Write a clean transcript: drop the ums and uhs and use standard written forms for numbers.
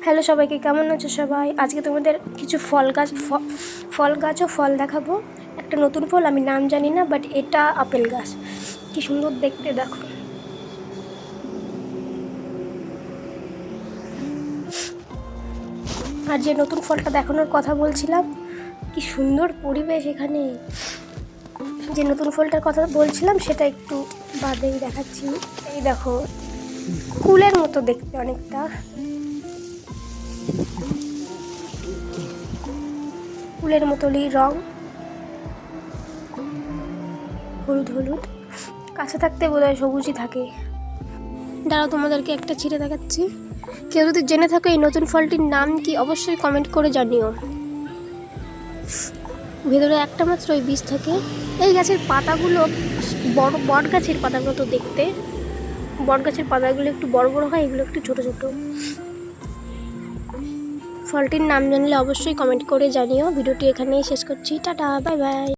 Hello সবাইকে, কেমন আছো সবাই? আজকে তোমাদের কিছু ফল গাছ ও ফল দেখাবো। একটা নতুন ফল, আমি নাম জানি না, বাট এটা আপেল গাছ। কি সুন্দর দেখতে, দেখো। আর যে নতুন ফলটা দেখানোর কথা বলছিলাম, কি সুন্দর পরিবেশ এখানে। যে নতুন ফলটার কথা বলছিলাম সেটা একটু বাদেই দেখাচ্ছি। এই দেখো, কুলের মতো দেখতে অনেকটা, ফুলের মতোই রং, হলুদ হলুদ। কাছে থাকতে বোধহয় সবুজই থাকে। দাঁড়াও, তোমাদেরকে একটা ছিঁড়ে দেখাচ্ছি। কেউ যদি জেনে থাকো এই নতুন ফলটির নাম কি, অবশ্যই কমেন্ট করে জানিও। ভেতরে একটা মাত্র ওই বীজ থাকে। এই গাছের পাতাগুলো বট গাছের পাতার মতো দেখতে। বট গাছের পাতাগুলো একটু বড় বড় হয়, এগুলো একটু ছোট ছোট। ফলটির নাম জানলে অবশ্যই কমেন্ট করে জানিও। ভিডিওটি এখানেই শেষ করছি। Tata, bye bye.